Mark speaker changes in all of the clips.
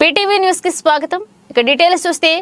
Speaker 1: PTV news కి స్వాగతం. ఇక డీటెయిల్స్ చూస్తే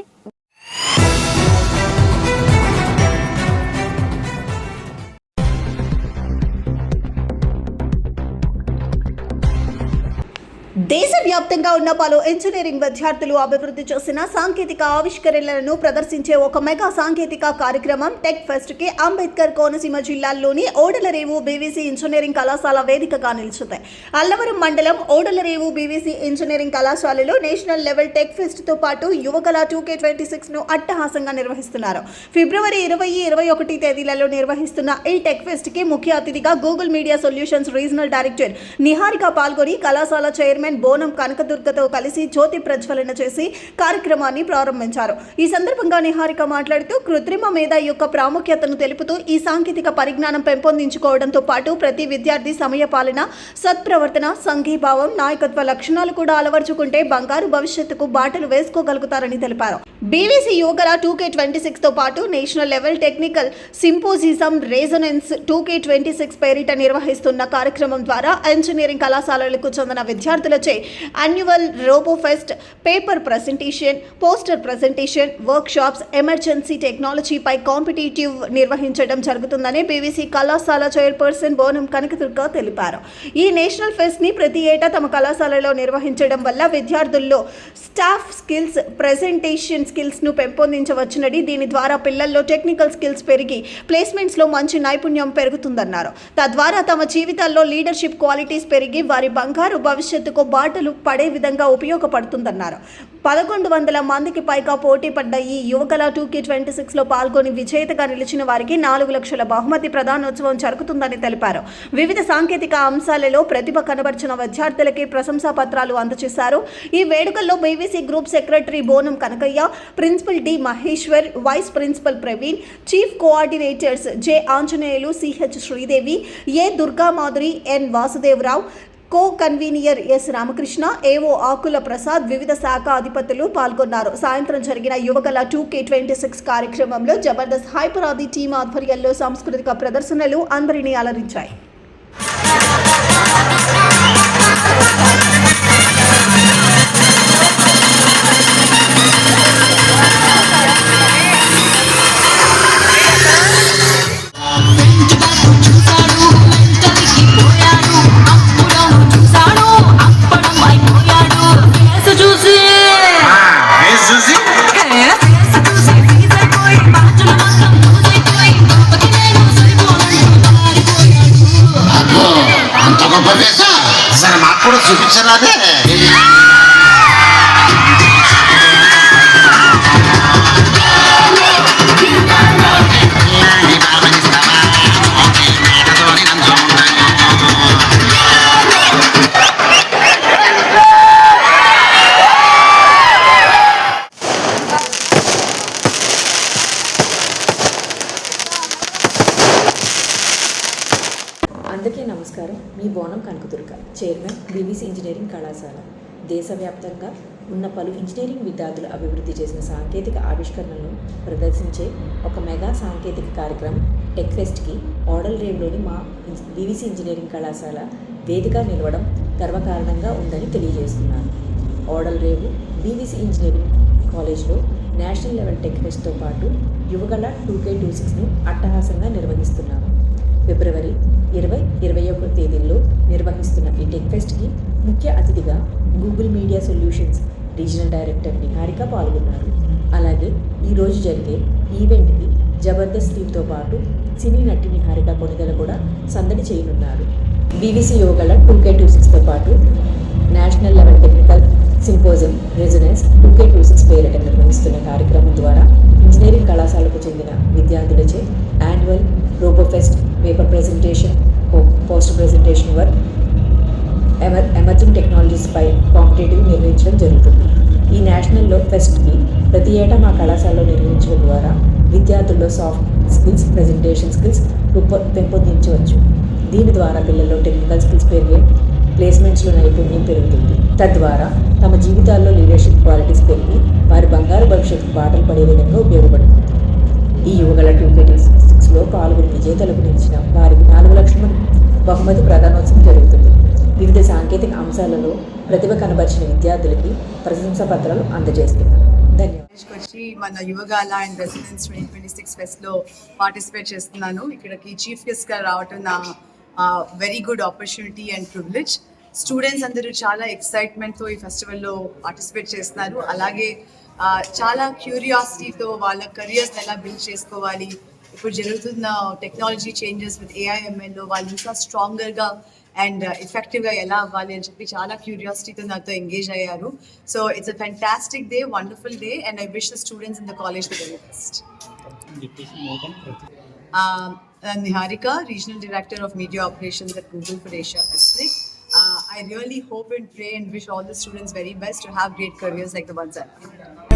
Speaker 2: దేశవ్యాప్తంగా ఉన్న పలు ఇంజనీరింగ్ విద్యార్థులు అభివృద్ధి చేసిన సాంకేతిక ఆవిష్కరణలను ప్రదర్శించే ఒక మెగా సాంకేతిక కార్యక్రమం టెక్ ఫెస్ట్ కి అంబేద్కర్ కోనసీమ జిల్లాలోని ఓడలరేవు బీవీసీ ఇంజనీరింగ్ కళాశాల వేదికగా నిలిచింది. అల్లవరం మండలం ఓడలరేవు బీవీసీ ఇంజనీరింగ్ కళాశాలలో నేషనల్ లెవెల్ టెక్ ఫెస్ట్ తో పాటు యువకళ 2K26 ను అట్టహాసంగా నిర్వహిస్తున్నారు. ఫిబ్రవరి 20, 21 తేదీలలో నిర్వహిస్తున్న ఈ టెక్ ఫెస్ట్ కి ముఖ్య అతిథిగా Google media solutions regional director Niharika పాల్గొని కళాశాల చైర్మన్ బోనం కనకదుర్గతో కలిసి జ్యోతి ప్రజ్వలన చేసి కార్యక్రమాన్ని ప్రారంభించారు. ఈ సందర్భంగా నిహారిక మాట్లాడుతూ కృత్రిమ మేధ యొక్క ప్రాముఖ్యతను తెలుపుతూ ఈ సాంకేతిక పరిజ్ఞానం పెంపొందించుకోవడంతో పాటు ప్రతి విద్యార్థి సమయపాలన, సత్ప్రవర్తన, సంఘీభావం, నాయకత్వ లక్షణాలు కూడా అలవర్చుకుంటే బంగారు భవిష్యత్తుకు బాటలు వేసుకోగలుగుతారని తెలిపారు. బీవీసీ యువకళ 2K26 తో పాటు national level technical symposium resonance 2K26 పేరిట నిర్వహిస్తున్న కార్యక్రమం ద్వారా ఇంజనీరింగ్ కళాశాలలకు చెందిన విద్యార్థులచే annual robo fest, paper presentation, poster presentation, workshops, emergency టెక్నాలజీపై కాంపిటేటివ్ నిర్వహించడం జరుగుతుందని బీవీసీ కళాశాల చైర్పర్సన్ బోనం కనకదుర్గ తెలిపారు. ఈ నేషనల్ ఫెస్ట్ ని ప్రతి ఏటా తమ కళాశాలలో నిర్వహించడం వల్ల విద్యార్థుల్లో స్టాఫ్ స్కిల్స్, ప్రెజెంటేషన్ స్కిల్స్ ను పెంపొందించవచ్చునని, దీని ద్వారా పిల్లల్లో టెక్నికల్ స్కిల్స్ పెరిగి ప్లేస్మెంట్స్ లో మంచి నైపుణ్యం పెరుగుతుందన్నారు. తద్వారా తమ జీవితాల్లో లీడర్షిప్ క్వాలిటీస్ పెరిగి వారి బంగారు భవిష్యత్తుకు బాటలు పడే విధంగా ఉపయోగపడుతుందన్నారు. 1100 మందికి పైగా పోటీ పడ్డ ఈ యువకళ 2K26 లో పాల్గొని విజేతగా నిలిచిన వారికి 4 లక్షల బహుమతి ప్రదానోత్సవం జరుగుతుందని తెలిపారు. వివిధ సాంకేతిక అంశాలలో ప్రతిభ కనబర్చిన విద్యార్థులకి ప్రశంసా పత్రాలు అందజేశారు. ఈ వేడుకల్లో BVC group secretary Bonam Kanakayya, principal D Maheshwar, vice principal Praveen, chief coordinators J Anjaneyulu, CH Sridevi, A Durgamadhuri, N Vasudevarao, co convenor S Ramakrishna, AO Akula Prasad, వివిధ శాఖ అధిపతులు పాల్గొన్నారు. సాయంత్రం జరిగిన యువకళ 2K26 కార్యక్రమంలో జబర్దస్త్ హైపర్ ఆది టీం ఆధ్వర్యంలో సాంస్కృతిక ప్రదర్శనలు అందరినీ అలరించాయి.
Speaker 3: సరే మాకు కూడా చూపించరాదే.
Speaker 4: అందరికీ నమస్కారం. మీ బోనం కనకదుర్గ, చైర్మన్ బీవీసీ ఇంజనీరింగ్ కళాశాల. దేశవ్యాప్తంగా ఉన్న పలు ఇంజనీరింగ్ విద్యార్థులు అభివృద్ధి చేసిన సాంకేతిక ఆవిష్కరణలను ప్రదర్శించే ఒక మెగా సాంకేతిక కార్యక్రమం టెక్ ఫెస్ట్కి ఓడలరేవులోని మా బీవీసీ ఇంజనీరింగ్ కళాశాల వేదిక నిలవడం గర్వకారణంగా ఉందని తెలియజేస్తున్నాను. ఓడలరేవు బీవీసీ ఇంజనీరింగ్ కాలేజ్లో నేషనల్ లెవెల్ టెక్ ఫెస్ట్తో పాటు యువకళ 2K26ను అట్టహాసంగా నిర్వహిస్తున్నాము. ఫిబ్రవరి 20, 21 తేదీల్లో నిర్వహిస్తున్న ఈ టెక్ ఫెస్ట్కి ముఖ్య అతిథిగా Google media solutions regional director Niharika పాల్గొన్నారు. అలాగే ఈరోజు జరిగే ఈవెంట్కి జబర్దస్త్ టీంతో పాటు సినీ నటి నిహారిక కొనిదల కూడా సందడి చేయనున్నారు. బీవీసీ యువకళ 2K26తో పాటు national level technical symposium resonance 2K26 పేరిట నిర్వహిస్తున్న కార్యక్రమం ద్వారా ఇంజనీరింగ్ కళాశాలకు చెందిన విద్యార్థులచే annual robo fest, paper presentation, poster presentation work, emerging టెక్నాలజీస్పై కాంపిటేటివ్ నిర్వహించడం జరుగుతుంది. ఈ నేషనల్ ఫెస్ట్కి ప్రతి ఏటా మా కళాశాలలో నిర్వహించడం ద్వారా విద్యార్థుల్లో సాఫ్ట్ స్కిల్స్, ప్రెజెంటేషన్ స్కిల్స్ పెంపొందించవచ్చు. దీని ద్వారా పిల్లల్లో టెక్నికల్ స్కిల్స్ పెరిగే ప్లేస్మెంట్స్లో నైపుణ్యం పెరుగుతుంది. తద్వారా తమ జీవితాల్లో లీడర్షిప్ క్వాలిటీస్ పెరిగి వారి బంగారు భవిష్యత్తుకు బాటలు పడే విధంగా ఉపయోగపడుతుంది. ఈ యువకళ 2K26లో పాల్గొని విజేతలకు నిలిచిన వారికి 4 లక్షల బహుమతి ప్రదానోత్సవం జరుగుతుంది. వివిధ సాంకేతిక అంశాలలో ప్రతిభ కనబరిచిన విద్యార్థులకి ప్రశంసా పత్రాలు అందజేస్తున్నారు. ధన్యవాదాలు.
Speaker 5: వచ్చి మన యువగాల అండ్ రెసిడెన్స్ 2026 ఫెస్ట్లో పార్టిసిపేట్ చేస్తున్నాను. ఇక్కడికి చీఫ్ గెస్ట్గా రావటం నా very good opportunity and privilege. Students అందరూ చాలా ఎక్సైట్మెంట్తో ఈ ఫెస్టివల్లో పార్టిసిపేట్ చేస్తున్నారు. అలాగే చాలా క్యూరియాసిటీతో వాళ్ళ కెరియర్స్ని ఎలా బిల్డ్ చేసుకోవాలి, ఇప్పుడు జరుగుతున్న టెక్నాలజీ చేంజెస్ విత్ ఏఐఎంఎల్లో వాళ్ళు ఇంకా స్ట్రాంగర్గా అండ్ ఎఫెక్టివ్గా ఎలా అవ్వాలి అని చెప్పి చాలా క్యూరియాసిటీతో నాతో ఎంగేజ్ అయ్యారు. So it's a fantastic day, wonderful day, and I wish the students in the college the very best. Niharika, Regional Director of Media Operations at Google for Asia Pacific. I really hope and pray and wish all the students very best to have great careers like the ones I have.